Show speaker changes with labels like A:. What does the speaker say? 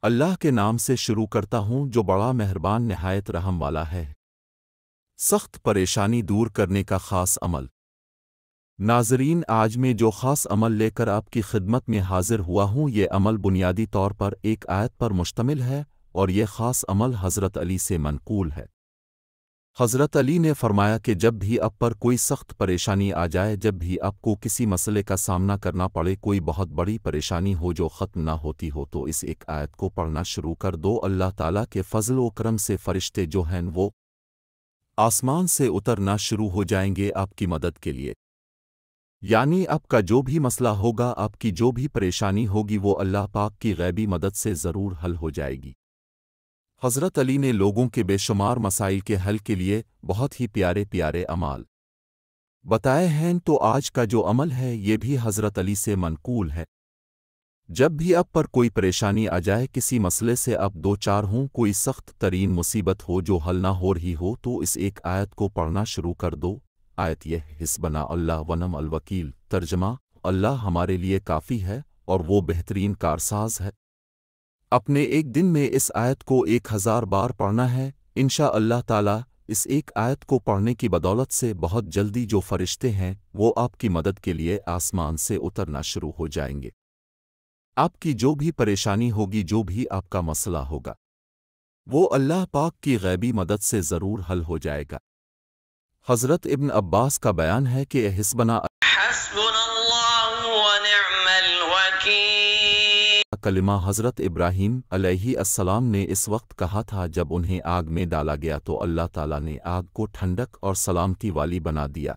A: اللہ کے نام سے شروع کرتا ہوں جو بڑا مہربان نہایت رحم والا ہے۔ سخت پریشانی دور کرنے کا خاص عمل۔ ناظرین، آج میں جو خاص عمل لے کر آپ کی خدمت میں حاضر ہوا ہوں، یہ عمل بنیادی طور پر ایک آیت پر مشتمل ہے، اور یہ خاص عمل حضرت علی سے منقول ہے۔ حضرت علی نے فرمایا کہ جب بھی آپ پر کوئی سخت پریشانی آ جائے، جب بھی آپ کو کسی مسئلے کا سامنا کرنا پڑے، کوئی بہت بڑی پریشانی ہو جو ختم نہ ہوتی ہو، تو اس ایک آیت کو پڑھنا شروع کر دو۔ اللہ تعالیٰ کے فضل و کرم سے فرشتے جو ہیں وہ آسمان سے اترنا شروع ہو جائیں گے آپ کی مدد کے لیے۔ یعنی آپ کا جو بھی مسئلہ ہوگا، آپ کی جو بھی پریشانی ہوگی، وہ اللہ پاک کی غیبی مدد سے ضرور حل ہو جائے گی۔ حضرت علی نے لوگوں کے بے شمار مسائل کے حل کے لیے بہت ہی پیارے پیارے اعمال بتائے ہیں، تو آج کا جو عمل ہے یہ بھی حضرت علی سے منقول ہے۔ جب بھی آپ پر کوئی پریشانی آ جائے، کسی مسئلے سے آپ دو چار ہوں، کوئی سخت ترین مصیبت ہو جو حل نہ ہو رہی ہو، تو اس ایک آیت کو پڑھنا شروع کر دو۔ آیت یہ ہے، حسبنا اللہ ونعم الوکیل۔ ترجمہ: اللہ ہمارے لیے کافی ہے اور وہ بہترین کارساز ہے۔ اپنے ایک دن میں اس آیت کو 1000 بار پڑھنا ہے۔ انشاءاللہ تعالی اس ایک آیت کو پڑھنے کی بدولت سے بہت جلدی جو فرشتے ہیں وہ آپ کی مدد کے لیے آسمان سے اترنا شروع ہو جائیں گے۔ آپ کی جو بھی پریشانی ہوگی، جو بھی آپ کا مسئلہ ہوگا، وہ اللہ پاک کی غیبی مدد سے ضرور حل ہو جائے گا۔ حضرت ابن عباس کا بیان ہے کہ حسبنا کلمہ حضرت ابراہیم علیہ السلام نے اس وقت کہا تھا جب انہیں آگ میں ڈالا گیا، تو اللہ تعالیٰ نے آگ کو ٹھنڈک اور سلامتی والی بنا دیا۔